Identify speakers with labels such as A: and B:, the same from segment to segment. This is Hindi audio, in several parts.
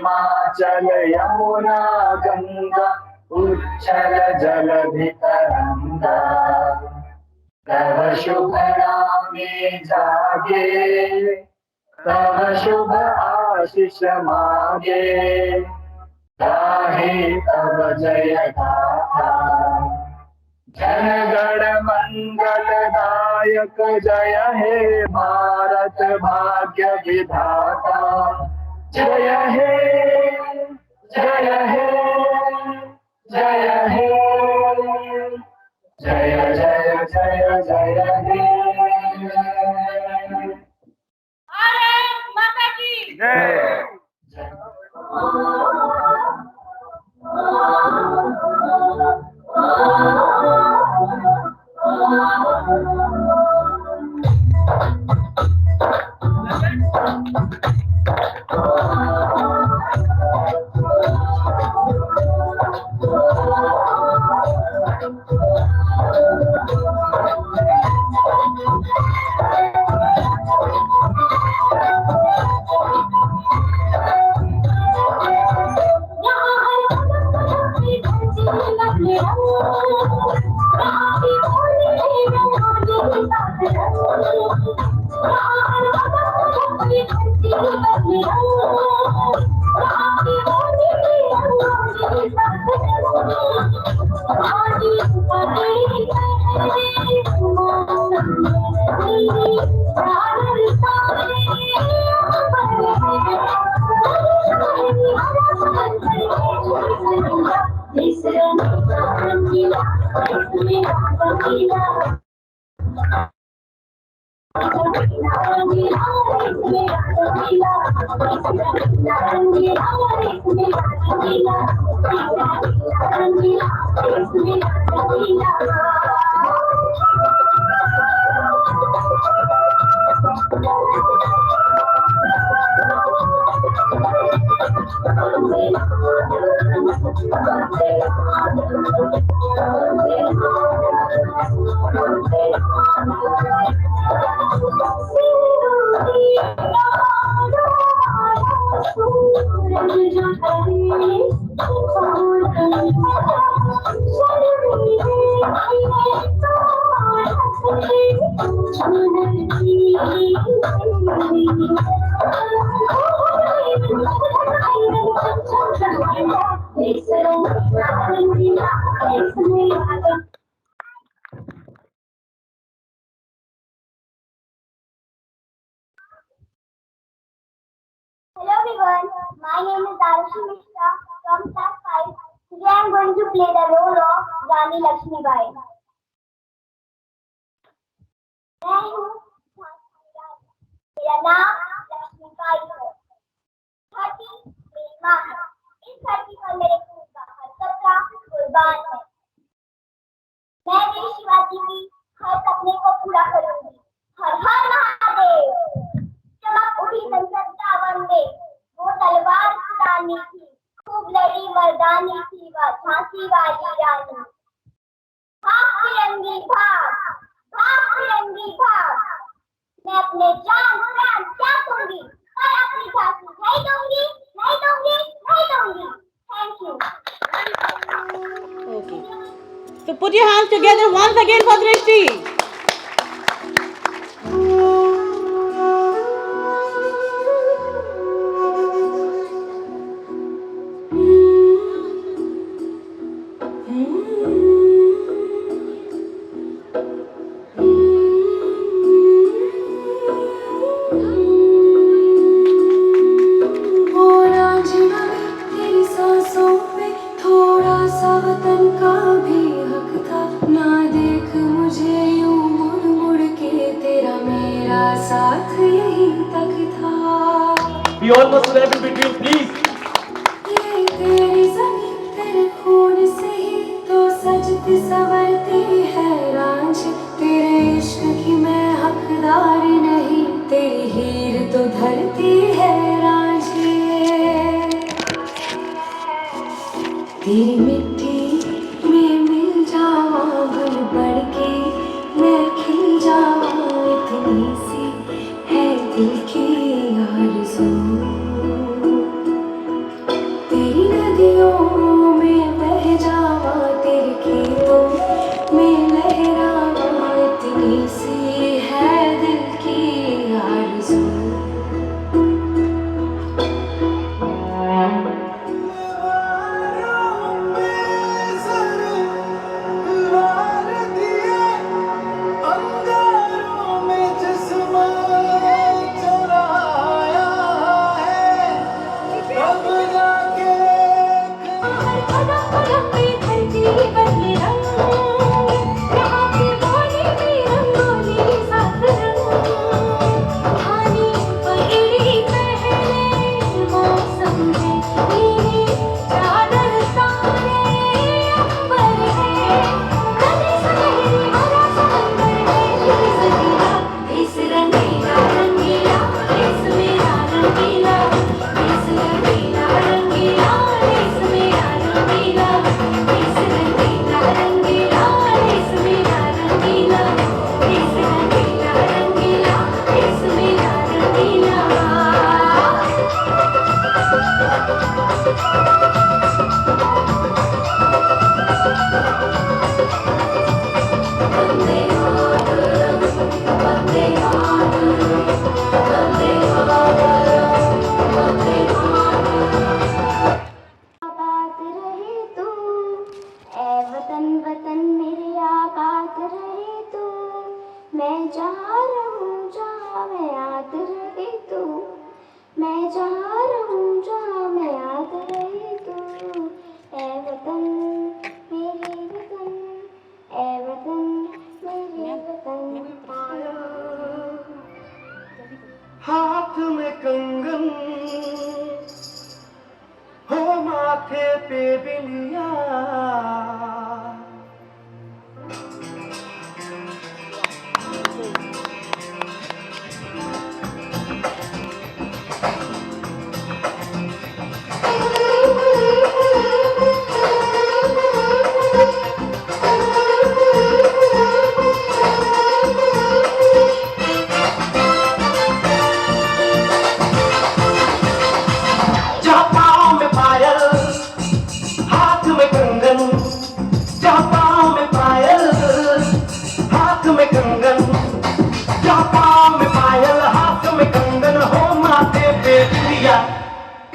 A: हिमाचल यमुना गंगा उच्छल जलधितरंगा तव शुभ नामे जागे तव शुभ आशीष मागे गाहे तव जय गाथा जन गण मंगल दायक जय हे भारत भाग्य विधाता जय हे जय हे जय हे जय जय जय जय हे
B: भारत माता की
A: जय।
C: Hello everyone, my name is Arushi Mishra from Class 5. Today I am going to play the role of Rani Lakshmibai. मैं हूँ मेरा नाम लक्ष्मीबाई है। धरती मेरी माँ है। इस धरती पर मेरे खून का हर कतरा कुर्बान है। मैं मेरी शिवाजी की हर सपने को पूरा करूंगी। हर हर महादेव। चमक उठी संसद का वंदे, वो तलवार चलानी थी, खूब लड़ी मर्दानी थी वह झांसी वाली रानी। भाग फिरंगी भाग, भाग फिरंगी भाग, मैं अपने जान प्राण त्याग दूंगी और अपनी झांसी नहीं दूंगी, नहीं दूंगी, नहीं दूंगी। Thank you.
B: Okay. So put your hands together once again for Drishti.
A: We almost left in between, please.
D: ये तेरी ज़मीं तेरे खून से ही तो सजती संवरती है रांझ। तेरे इश्क की मैं हकदार नहीं, तेरी हीर तो धरती है रांझे। तेरी मिट्टी में मिल जावा गुल बढ़ के, मैं खिल जावा इतनी सी है दिल की आरज़ू। कदम कदम पे धरती बदले रंग, यहाँ की बोली में रंगोली सात रंग, कहानी पगड़ी पहले मौसम है, नीली चादर तारे अंबर है, नदी सनहरी हरा समंदर है, इस रंगीला इस रंगीला रंगीला इस मेरा रंगीला, इस रंगीला रंगीला इस मेरा रंगीला, इस रंगीला रंगीला इस मेरा रंगीला, इस रंगीला रंगीला इस मेरा रंगीला। वंदे मातरम वंदे मातरम वंदे मातरम वंदे मातरम। आबाद रहे तू ऐ वतन वतन मेरे आबाद रहे तू, मैं जहाँ रहूँ जहाँ मैं याद रहे तू, मैं जहाँ रहूँ जहाँ मैं याद रहे तू, ऐ वतन मेरे वतन, ऐ वतन मेरे वतन।
A: हाथ में कंगन हो माथे पे बिंदिया, जहाँ पाँव में पायल हाथ में कंगन, जहाँ पाँव में पायल हाथ में कंगन, जहाँ पाँव में पायल हाथ में कंगन हो माथे पे बिंदिया,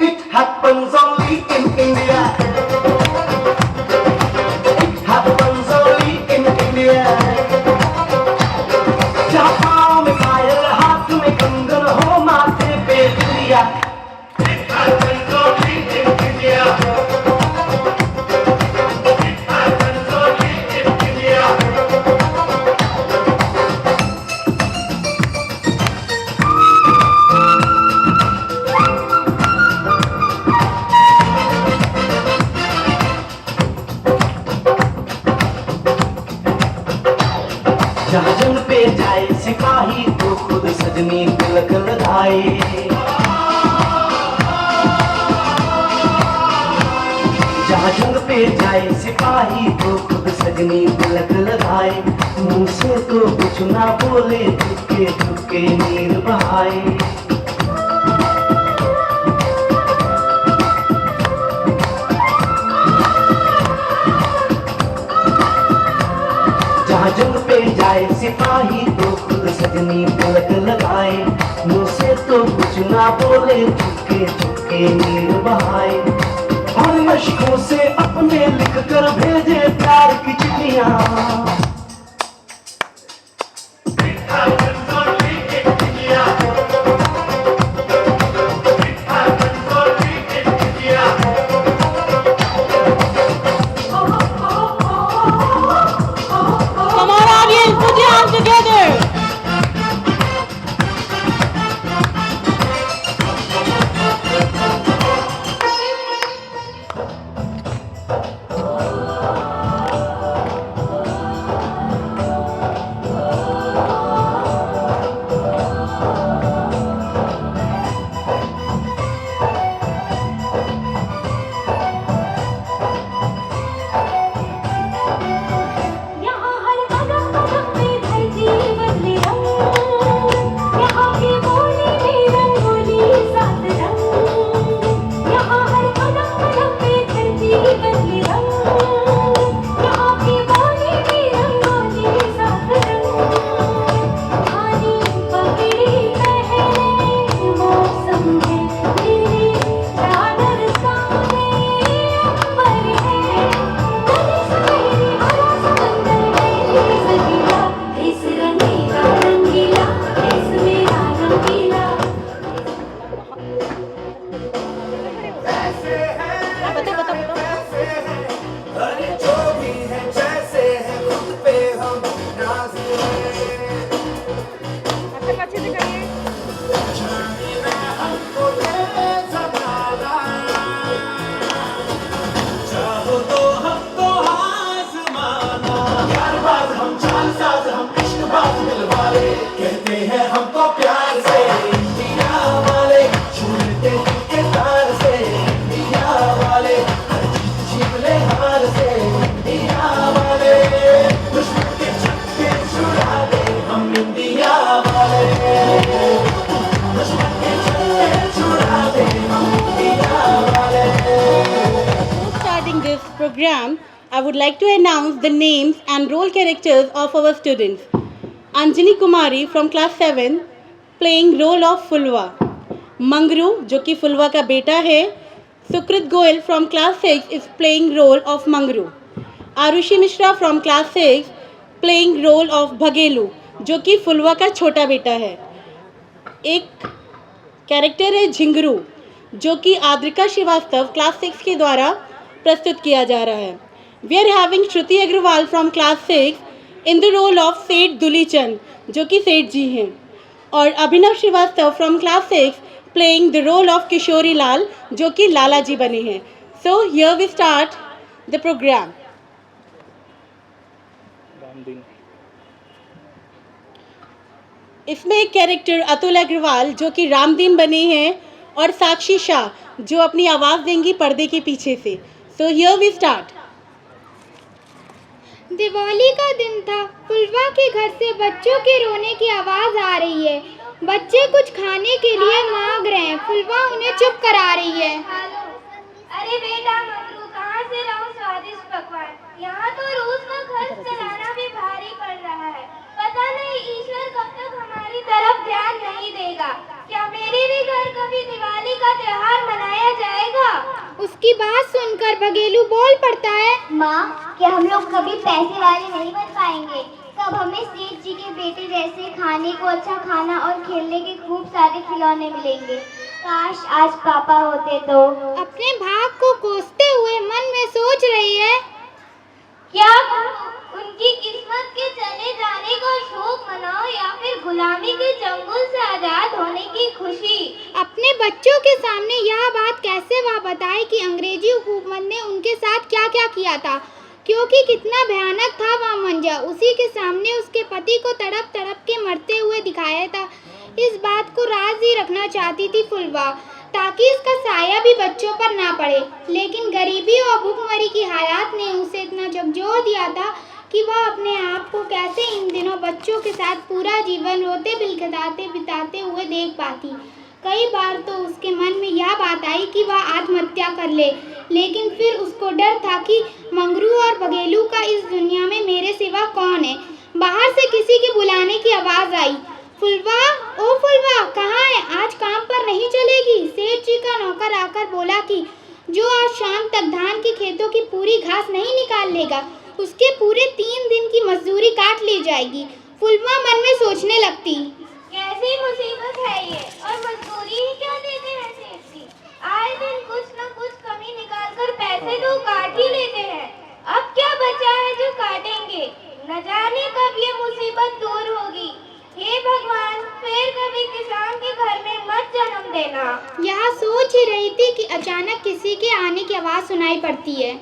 A: it happens only in India, it happens only in India, जहाँ पाँव में पायल हाथ में कंगन हो माथे पे बिंदिया, it happens only in India, it happens only in India. जहाँ जंग पे जाए सिपाही तो खुद सजनी तिलक लगाए, जहाँ जंग पे जाए सिपाही तो खुद सजनी तिलक लगाए, मुंह से तो कुछ ना बोले चुपके चुपके नीर बहाए, जहाँ जंग पे जाए सिपाही तो खुद सजनी तिलक लगाए, मुंह से तो कुछ ना बोले चुपके चुपके नीर बहाए, और मशकों से अपने लिख कर भेजे प्यार की चिट्ठियाँ,
B: Come on, audience, put your hands together. this program, I would like to announce the names and role characters of our students. Anjani Kumari from class 7 playing role of Fulva. Mangru जो कि फुलवा का बेटा है. Sukrit Goel from class 6 is playing role of Mangru. Arushi Mishra from class 6 playing role of Bhagelu जो कि फुलवा का छोटा बेटा है. एक कैरेक्टर है झिंगरू जो कि आद्रिका श्रीवास्तव क्लास 6 के द्वारा प्रस्तुत किया जा रहा है. We are having Shruti Agarwal from class 6 in the role of Seth Dulichand जो कि सेठ जी हैं, और Abhinav Srivastava from class 6 playing the role of Kishori Lal जो कि लाला जी बने हैं. So here we start the program. इसमें एक कैरेक्टर अतुल अग्रवाल जो कि रामदीन बने हैं, और साक्षी शाह जो अपनी आवाज़ देंगी पर्दे के पीछे से. So here we start.
C: Diwali का दिन था. फुलवा के घर से बच्चों के रोने की आवाज़ आ रही है. बच्चे कुछ खाने के लिए मांग रहे हैं. फुलवा उन्हें चुप करा रही है.
E: अरे बेटा मंगरू, कहाँ से लाऊं स्वादिष्ट पकवान? यहाँ तो रोज का खर्च चलाना भी भारी पड़ रहा है. पता नहीं ईश्वर कब तक हमारी तरफ ध्यान नहीं देगा. क्या मेरे भी घर कभी दिवाली का त्योहार मनाया जाएगा?
C: उसकी बात सुनकर बघेलू बोल पड़ता है.
E: माँ, क्या हम लोग कभी पैसे वाले नहीं बन पाएंगे? कब हमें सेठ जी के बेटे जैसे खाने को अच्छा खाना और खेलने के खूब सारे खिलौने मिलेंगे? काश आज पापा होते तो.
C: अपने भाग को कोसते हुए मन में सोच रही है.
E: क्या उनकी किस्मत के चले जाने का शोक मनाओ या फिर गुलामी के चंगुल से आजाद होने की खुशी?
C: अपने बच्चों के सामने यह बात कैसे वह बताए कि अंग्रेजी हुकूमत ने उनके साथ क्या क्या किया था, क्योंकि कितना भयानक था वह मंजर. उसी के सामने उसके पति को तड़प तड़प के मरते हुए दिखाया था. इस बात को राज ही रखना चाहती थी फुलवा, ताकि इसका साया भी बच्चों पर ना पड़े. लेकिन गरीबी और भूखमरी की हालात ने उसे इतना झकझोर दिया था कि वह अपने आप को कैसे इन दिनों बच्चों के साथ पूरा जीवन रोते बिलखताते बिताते हुए देख पाती. कई बार तो उसके मन में यह बात आई कि वह आत्महत्या कर ले, लेकिन फिर उसको डर था कि मंगरू और बघेलू का इस दुनिया में मेरे सिवा कौन है. बाहर से किसी के बुलाने की आवाज़ आई. फुलवा, ओ फुलवा, कहाँ है? आज काम पर नहीं चलेगी? सेठ जी का नौकर आकर बोला कि जो आज शाम तक धान के खेतों की पूरी घास नहीं निकाल लेगा उसके पूरे 3 दिन की मजदूरी काट ली जाएगी. फुलवा मन में सोचने लगती,
E: कैसी मुसीबत है ये, और मजदूरी ही क्या देते हैं सेठ जी? आए दिन कुछ न कुछ कमी निकाल कर पैसे तो काट ही लेते हैं. अब क्या बचा है जो काटेंगे? न जाने कब ये मुसीबत दूर होगी. हे भगवान, फिर कभी किसान के घर में मत जन्म देना.
C: यह सोच ही रही थी कि अचानक किसी के आने की आवाज़ सुनाई पड़ती है.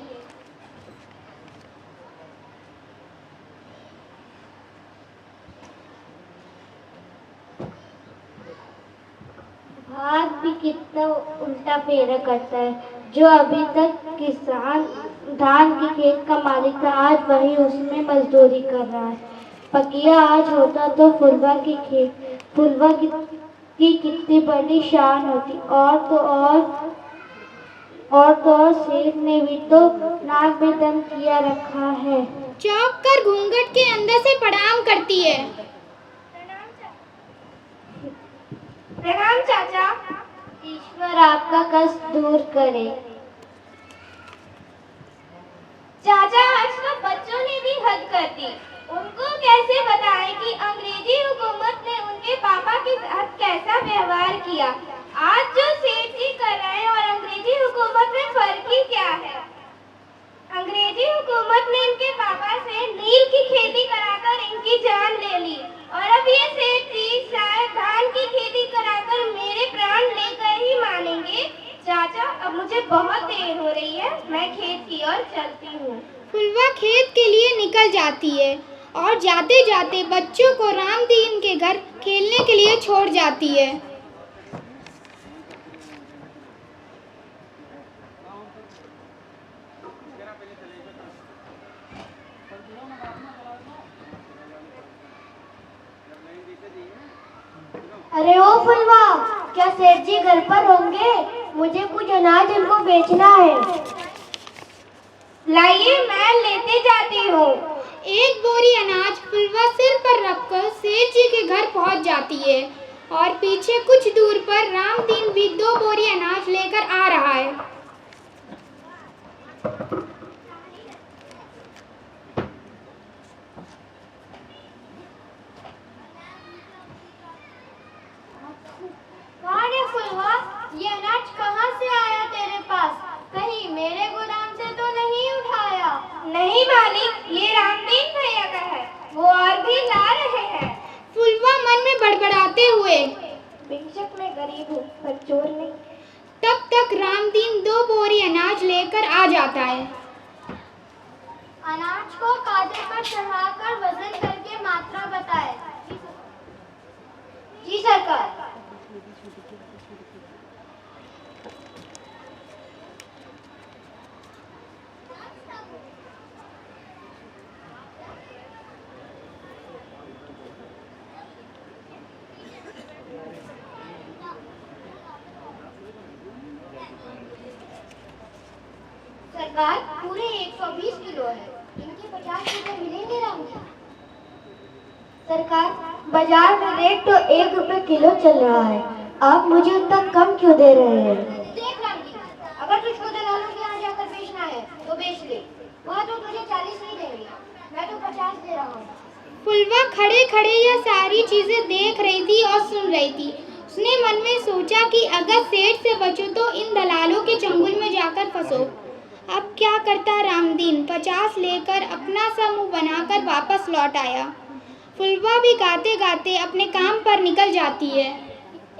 E: भाग भी कितना उल्टा फेरा करता है. जो अभी तक किसान धान के खेत का मालिक था, आज वही उसमें मजदूरी कर रहा है. पकिया आज होता तो फुलवा की कितनी बड़ी शान होती. और सेठ ने भी तो नाक में दम किया रखा है.
C: चौंक कर घूंघट के अंदर से प्रणाम करती है.
E: प्रणाम चाचा. ईश्वर आपका कष्ट दूर करे. चाचा, आज तो बच्चों ने भी हद कर दी. उनको कैसे बताएं कि अंग्रेजी हुकूमत ने उनके पापा के साथ कैसा व्यवहार किया? आज जो सेठ जी कर रहे हैं और अंग्रेजी हुकूमत में फर्क ही क्या है? अंग्रेजी हुकूमत ने इनके पापा से नील की खेती कराकर इनकी जान ले ली, और अब ये सेठ जी शायद धान की खेती कराकर मेरे प्राण लेकर ही मानेंगे. चाचा, अब मुझे बहुत देर हो रही है, मैं खेत की ओर चलती हूँ.
C: फुलवा खेत के लिए निकल जाती है और जाते जाते बच्चों को रामदीन के घर खेलने के लिए छोड़ जाती है.
E: अरे ओ फुलवा, क्या सेठ जी घर पर होंगे? मुझे कुछ अनाज उनको बेचना है. लाइए मैं लेते जाती हूँ।
F: एक बोरी अनाज फुलवा सिर पर रखकर सेठ जी के घर पहुंच जाती है और पीछे कुछ दूर पर रामदीन भी 2 बोरी अनाज लेकर आ रहा है।
E: कौन है फुलवा? ये अनाज कहाँ से आया तेरे पास? कहीं मेरे गोदाम से तो नहीं उठाया? नहीं मालिक, ये रामदीन भैया का है, वो और भी ला रहे हैं।
F: फुलवा मन में बड़बड़ाते हुए,
E: बेशक मैं गरीब हूँ पर चोर नहीं।
F: तब तक रामदीन 2 बोरी अनाज लेकर आ जाता है।
E: अनाज को कांधे पर चढ़ाकर वजन करके मात्रा बताए। जी सरकार। सरकार पूरे 120 किलो है, इनके 50 रुपए मिलेंगे रामजी? सरकार बाजार में रेट तो 1 रुपए किलो चल रहा है, आप मुझे उतना कम क्यों दे रहे हैं? देख रामजी, अगर तुझको दलालों के यहाँ जाकर बेचना है तो बेच ले, वहाँ तो तुझे 40 नहीं देंगे, मैं तो 50 दे रहा हूँ।
F: फुलवा खड़े खड़े यह सारी चीजें देख रही थी और सुन रही थी। उसने मन में सोचा कि अगर सेठ से बचो तो इन दलालों के चंगुल में जाकर फंसो। अब क्या करता रामदीन 50 लेकर अपना सा मुंह बनाकर वापस लौट आया। फुलवा भी गाते गाते अपने काम पर निकल जाती है।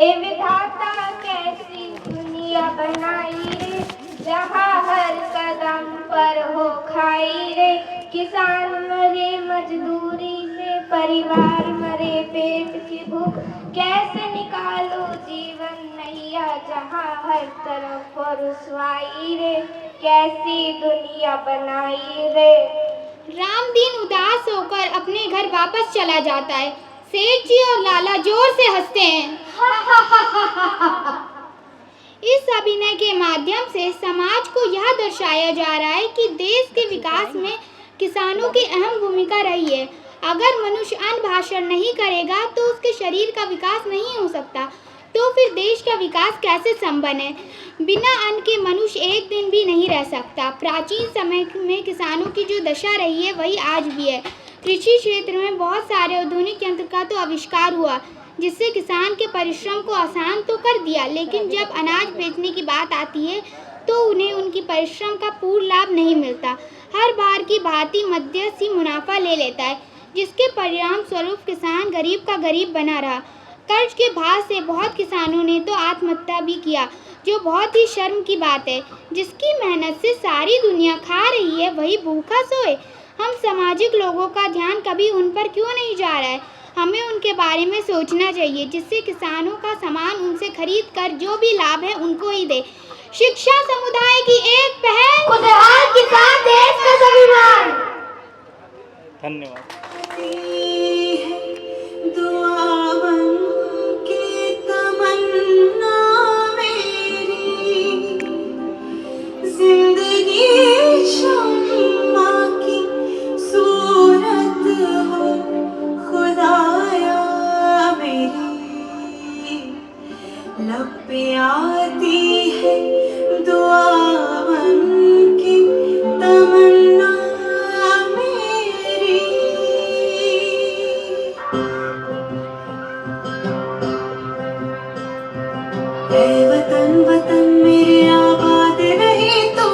E: ए विधाता कैसी दुनिया बनाई रे, जहाँ हर कदम पर हो खाई रे, किसान मरे मजदूरी से, परिवार मरे पेट की भूख, कैसे निकालो जीवन नैया, जहाँ हर तरफ रुसवाई रे, कैसी दुनिया बनाई रे।
F: रामदीन उदास होकर अपने घर वापस चला जाता है। सेठ जी और लाला जोर से हंसते हैं। इस अभिनय के माध्यम से समाज को यह दर्शाया जा रहा है कि देश के विकास में किसानों की अहम भूमिका रही है। अगर मनुष्य अन्न भाषण नहीं करेगा तो उसके शरीर का विकास नहीं हो सकता, तो फिर देश का विकास कैसे संभव है? बिना अन्न के मनुष्य एक दिन भी नहीं रह सकता। प्राचीन समय में किसानों की जो दशा रही है वही आज भी है। कृषि क्षेत्र में बहुत सारे आधुनिक यंत्र का तो आविष्कार हुआ जिससे किसान के परिश्रम को आसान तो कर दिया, लेकिन जब अनाज बेचने की बात आती है तो उन्हें उनकी परिश्रम का पूर्ण लाभ नहीं मिलता। हर बार की भांति मध्यस्थ ही मुनाफा ले लेता है, जिसके परिणाम स्वरूप किसान गरीब का गरीब बना रहा। कर्ज के भार से बहुत किसानों ने तो आत्महत्या भी किया, जो बहुत ही शर्म की बात है। जिसकी मेहनत से सारी दुनिया खा रही है वही भूखा सोए। हम सामाजिक लोगों का ध्यान कभी उन पर क्यों नहीं जा रहा है? हमें उनके बारे में सोचना चाहिए, जिससे किसानों का सामान उनसे खरीद कर जो भी लाभ है उनको ही दे। शिक्षा समुदाय की एक पहल,
E: खुशहाल किसान देश का स्वाभिमान।
G: धन्यवाद।
D: आती है दुआ बन के तमन्ना मेरी। ऐ वतन वतन मेरे आबाद रहे तू,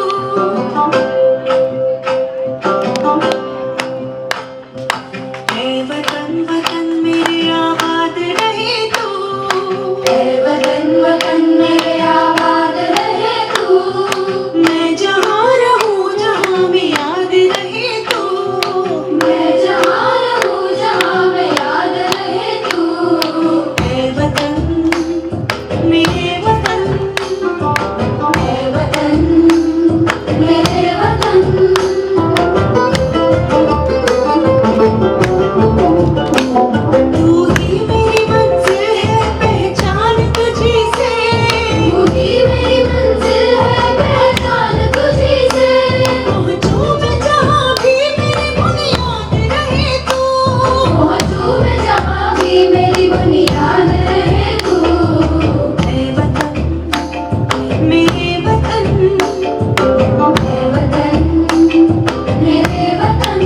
D: है वतन मेरे वतन।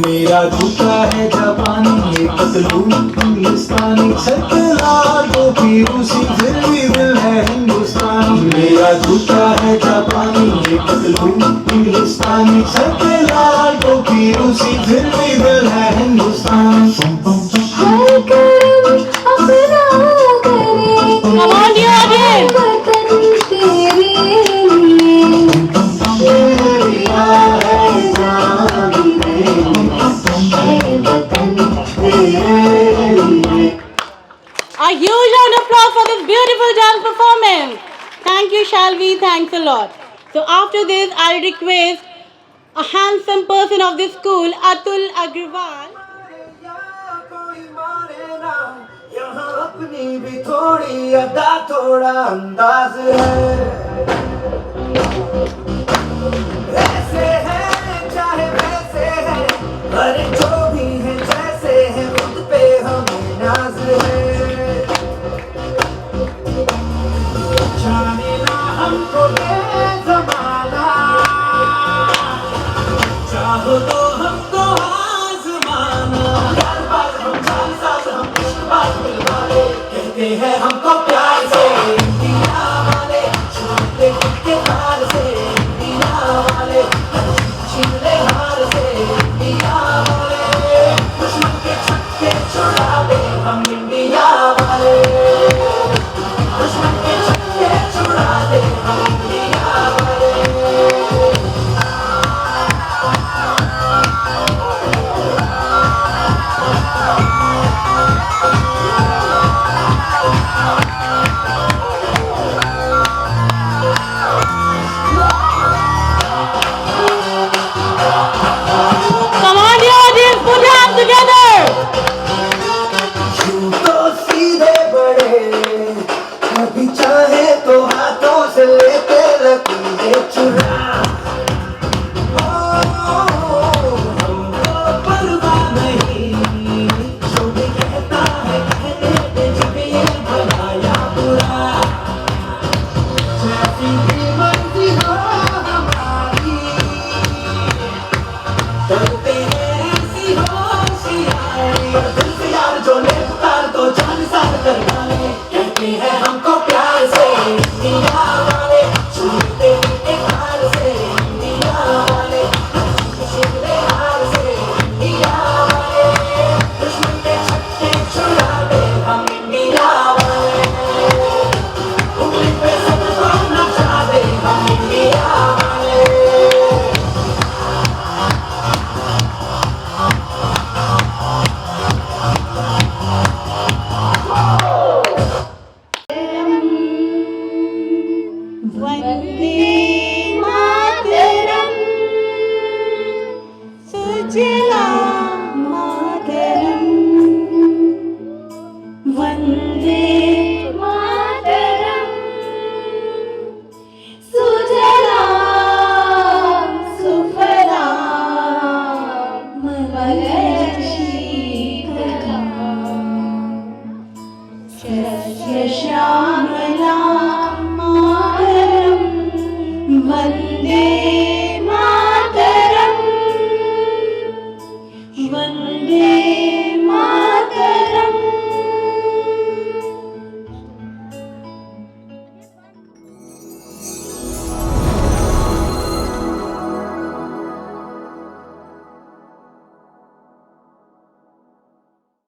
G: मेरा जूता है जापानी, ये पतलून इंग्लिस्तानी, सतलाल टोपी रूसी, फिर भी दिल है हिंदुस्तानी। मेरा जूता है जापानी, ये पतलून इंग्लिस्तानी, सतलाल टोपी रूसी, फिर भी दिल है हिंदुस्तानी।
D: हर कर्म अपना करे,
B: Come on, dear audience.
D: वतन तेरे लिए
G: मेरा है जान है वतन तेरे लिए।
B: A huge round of applause for this beautiful dance performance. Thank you, Shalvi. Thanks a lot. So after this, I'll request a handsome person of this school, Atul Agrawal.
A: कोई माने ना, यहाँ अपनी भी थोड़ी अदा थोड़ा अंदाज है। ऐसे है चाहे वैसे है, अरे जो भी है जैसे है, खुद पे हमें नाज है। जाने ना हमको ये जमाना, चाहो तो हमको आजमाना। यार बात हम जान साथ हम इश्क बात मिलवाले, कहते हैं हमको प्यार से इंडिया वाले, छूटे खुद के तार से इंडिया वाले, छिले हार से इंडिया वाले, दुश्मन के छक्के छुड़ा दे हम इंडिया वाले, दुश्मन के छक्के छुड़ा दे हम इंडिया वाले।
B: Come on, dear audience, put your hands together.
A: यूं तो सीधे बड़े, कभी चाहे तो हाथों से लेते लकीरें चुरा। हमको परवाह नहीं, जो भी कहता है कहने दे, जब ये भला या बुरा। जैसी भी मर्जी हो हमारी, करते हैं ऐसी होशियारी। दिल से यार जो ले पुकार तो जान सार कर डाले, कहते हैं हमको प्यार से इंडिया वाले, छूटे एक हार से इंडिया वाले, छिले हार से इंडिया वाले, दुश्मन के छक्के छुड़ा दे हम इंडिया वाले, उंगली पे सबको नचा दे हम इंडिया वाले।
B: Vande